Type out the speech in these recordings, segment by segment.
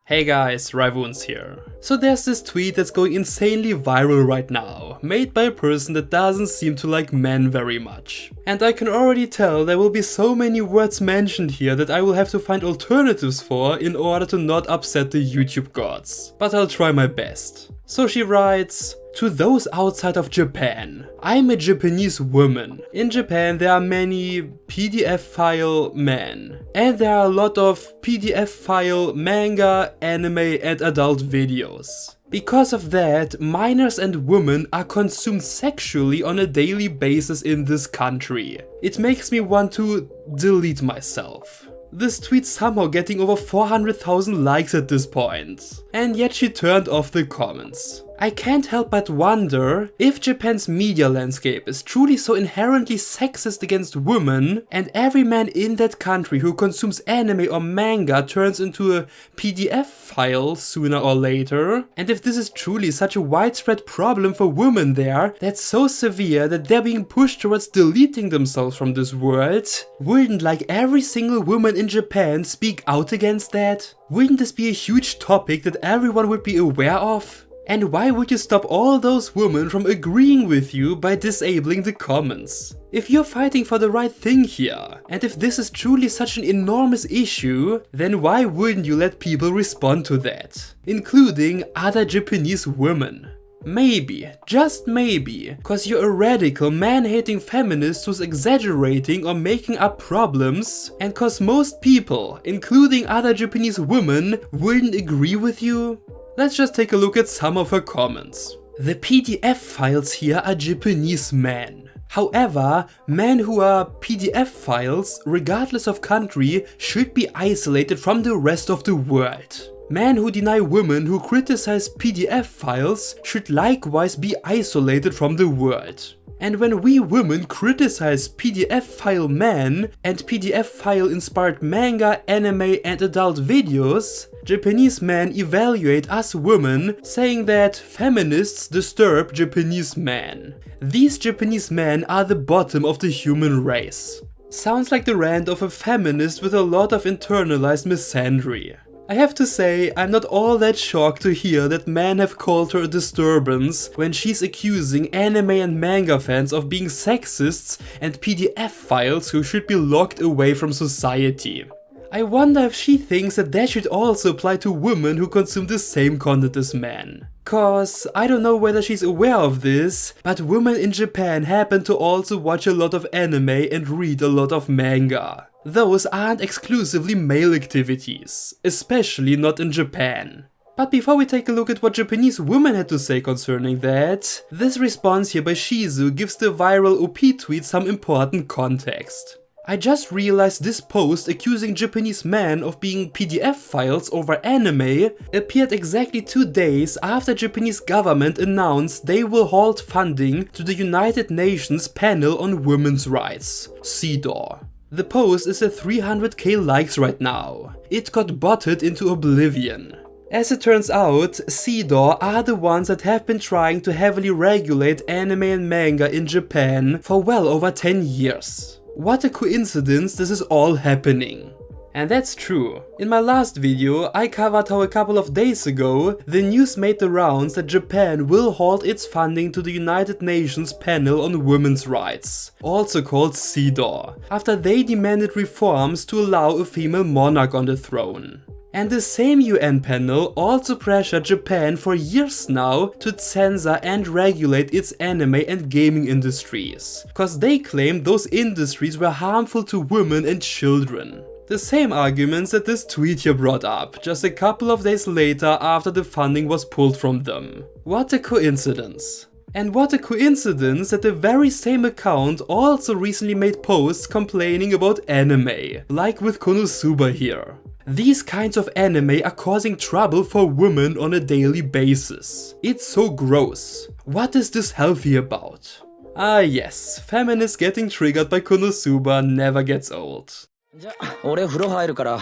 Hey guys, Ryvoonz here. So there's this tweet that's going insanely viral right now, made by a person that doesn't seem to like men very much. And I can already tell there will be so many words mentioned here that I will have to find alternatives for in order to not upset the YouTube gods. But I'll try my best. So she writes, "To those outside of Japan, I'm a Japanese woman. In Japan there are many PDF file men. And there are a lot of PDF file manga, anime and adult videos. Because of that, minors and women are consumed sexually on a daily basis in this country. It makes me want to delete myself." This tweet's somehow getting over 400,000 likes at this point. And yet she turned off the comments. I can't help but wonder if Japan's media landscape is truly so inherently sexist against women, and every man in that country who consumes anime or manga turns into a PDF file sooner or later, and if this is truly such a widespread problem for women there that's so severe that they're being pushed towards deleting themselves from this world, wouldn't like every single woman in Japan speak out against that? Wouldn't this be a huge topic that everyone would be aware of? And why would you stop all those women from agreeing with you by disabling the comments? If you're fighting for the right thing here, and if this is truly such an enormous issue, then why wouldn't you let people respond to that? Including other Japanese women. Maybe, just maybe, cause you're a radical man-hating feminist who's exaggerating or making up problems, and cause most people, including other Japanese women, wouldn't agree with you? Let's just take a look at some of her comments. The PDF files here are Japanese men. However, men who are PDF files, regardless of country, should be isolated from the rest of the world. Men who deny women who criticize PDF files should likewise be isolated from the world. And when we women criticize PDF file men and PDF file inspired manga, anime and adult videos, Japanese men evaluate us women, saying that feminists disturb Japanese men. These Japanese men are the bottom of the human race. Sounds like the rant of a feminist with a lot of internalized misandry. I have to say, I'm not all that shocked to hear that men have called her a disturbance when she's accusing anime and manga fans of being sexists and PDF files who should be locked away from society. I wonder if she thinks that should also apply to women who consume the same content as men. Cause I don't know whether she's aware of this, but women in Japan happen to also watch a lot of anime and read a lot of manga. Those aren't exclusively male activities, especially not in Japan. But before we take a look at what Japanese women had to say concerning that, this response here by Shizu gives the viral OP tweet some important context. I just realized this post accusing Japanese men of being PDF files over anime appeared exactly 2 days after Japanese government announced they will halt funding to the United Nations Panel on Women's Rights, CEDAW. The post is at 300k likes right now. It got botted into oblivion. As it turns out, CEDAW are the ones that have been trying to heavily regulate anime and manga in Japan for well over 10 years. What a coincidence this is all happening. And that's true. In my last video, I covered how a couple of days ago, the news made the rounds that Japan will halt its funding to the United Nations Panel on Women's Rights, also called CEDAW, after they demanded reforms to allow a female monarch on the throne. And the same UN panel also pressured Japan for years now to censor and regulate its anime and gaming industries, cause they claimed those industries were harmful to women and children. The same arguments that this tweet here brought up, just a couple of days later after the funding was pulled from them. What a coincidence. And what a coincidence that the very same account also recently made posts complaining about anime, like with Konosuba here. These kinds of anime are causing trouble for women on a daily basis. It's so gross. What is this healthy about? Ah yes, feminists getting triggered by Konosuba never gets old. じゃあ、俺風呂入るから。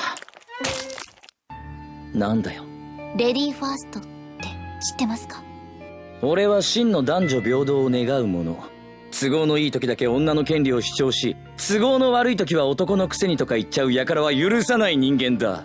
なんだよ。レディーファーストって知ってますか？俺は真の男女平等を願う者。都合のいい時だけ女の権利を主張し、都合の悪い時は男のくせにとか言っちゃう輩は許さない人間だ。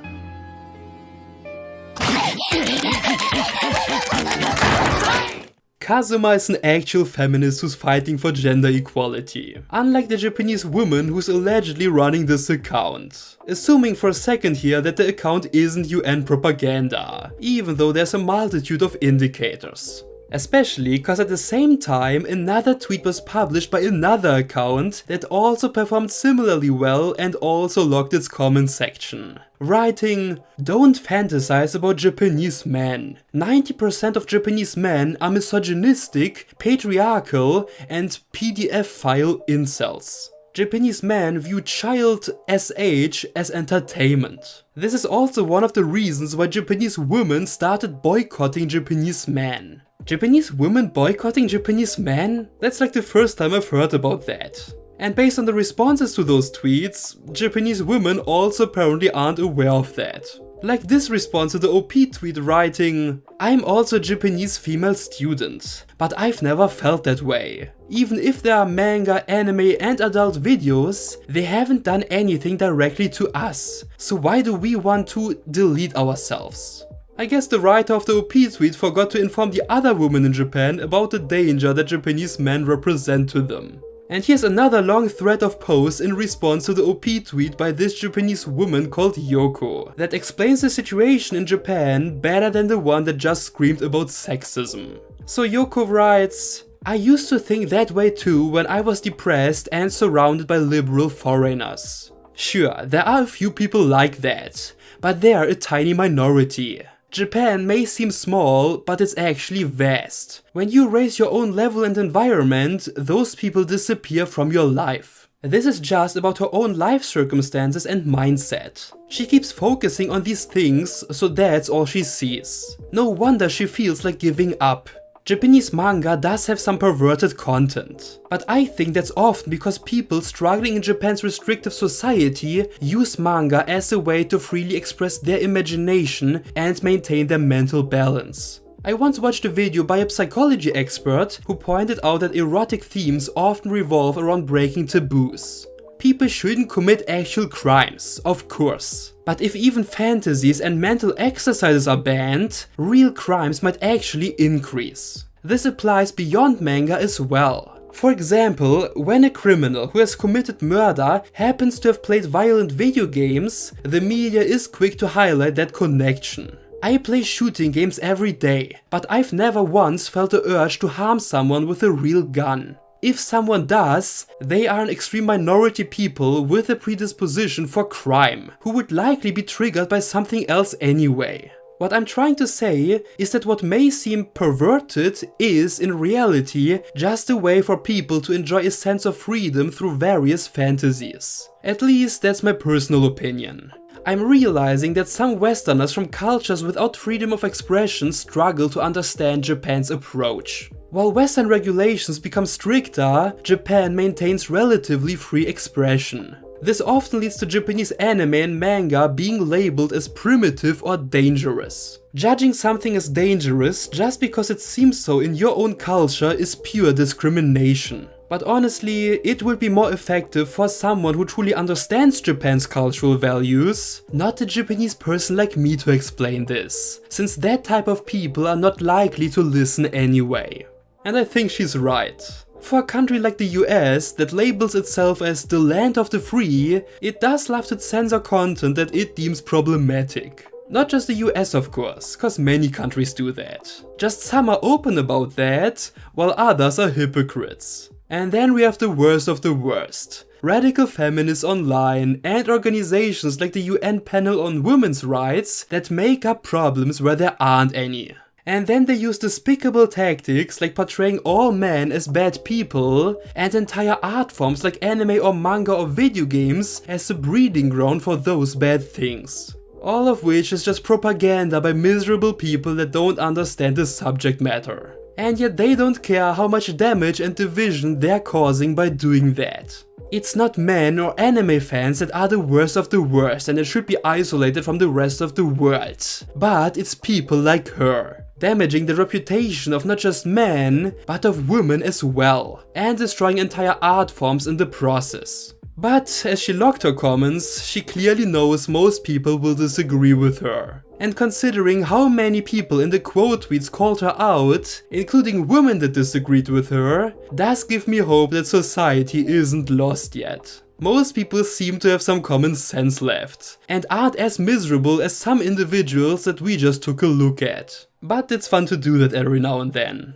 Kazuma is an actual feminist who's fighting for gender equality, unlike the Japanese woman who's allegedly running this account. Assuming for a second here that the account isn't UN propaganda, even though there's a multitude of indicators. Especially cause at the same time another tweet was published by another account that also performed similarly well and also logged its comment section. Writing, "Don't fantasize about Japanese men. 90% of Japanese men are misogynistic, patriarchal and PDF file incels. Japanese men view child SH as entertainment. This is also one of the reasons why Japanese women started boycotting Japanese men." Japanese women boycotting Japanese men? That's like the first time I've heard about that. And based on the responses to those tweets, Japanese women also apparently aren't aware of that. Like this response to the OP tweet writing, "I'm also a Japanese female student, but I've never felt that way. Even if there are manga, anime and adult videos, they haven't done anything directly to us. So why do we want to delete ourselves?" I guess the writer of the OP tweet forgot to inform the other women in Japan about the danger that Japanese men represent to them. And here's another long thread of posts in response to the OP tweet by this Japanese woman called Yoko that explains the situation in Japan better than the one that just screamed about sexism. So Yoko writes, "I used to think that way too when I was depressed and surrounded by liberal foreigners. Sure, there are a few people like that, but they are a tiny minority. Japan may seem small, but it's actually vast. When you raise your own level and environment, those people disappear from your life." This is just about her own life circumstances and mindset. She keeps focusing on these things, so that's all she sees. No wonder she feels like giving up. Japanese manga does have some perverted content, but I think that's often because people struggling in Japan's restrictive society use manga as a way to freely express their imagination and maintain their mental balance. I once watched a video by a psychology expert who pointed out that erotic themes often revolve around breaking taboos. People shouldn't commit actual crimes, of course. But if even fantasies and mental exercises are banned, real crimes might actually increase. This applies beyond manga as well. For example, when a criminal who has committed murder happens to have played violent video games, the media is quick to highlight that connection. I play shooting games every day, but I've never once felt the urge to harm someone with a real gun. If someone does, they are an extreme minority people with a predisposition for crime, who would likely be triggered by something else anyway. What I'm trying to say is that what may seem perverted is, in reality, just a way for people to enjoy a sense of freedom through various fantasies. At least that's my personal opinion. I'm realizing that some Westerners from cultures without freedom of expression struggle to understand Japan's approach. While Western regulations become stricter, Japan maintains relatively free expression. This often leads to Japanese anime and manga being labeled as primitive or dangerous. Judging something as dangerous just because it seems so in your own culture is pure discrimination. But honestly, it would be more effective for someone who truly understands Japan's cultural values, not a Japanese person like me to explain this, since that type of people are not likely to listen anyway. And I think she's right. For a country like the US that labels itself as the land of the free, it does love to censor content that it deems problematic. Not just the US of course, cause many countries do that. Just some are open about that, while others are hypocrites. And then we have the worst of the worst. Radical feminists online and organizations like the UN Panel on Women's Rights that make up problems where there aren't any. And then they use despicable tactics like portraying all men as bad people and entire art forms like anime or manga or video games as a breeding ground for those bad things. All of which is just propaganda by miserable people that don't understand the subject matter. And yet they don't care how much damage and division they're causing by doing that. It's not men or anime fans that are the worst of the worst and that should be isolated from the rest of the world. But it's people like her, damaging the reputation of not just men, but of women as well, and destroying entire art forms in the process. But as she logged her comments, she clearly knows most people will disagree with her. And considering how many people in the quote tweets called her out, including women that disagreed with her, does give me hope that society isn't lost yet. Most people seem to have some common sense left, and aren't as miserable as some individuals that we just took a look at. But it's fun to do that every now and then.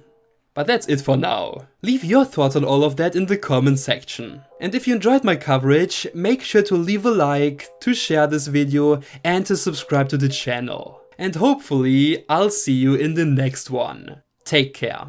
But that's it for now. Leave your thoughts on all of that in the comment section. And if you enjoyed my coverage, make sure to leave a like, to share this video, and to subscribe to the channel. And hopefully, I'll see you in the next one. Take care.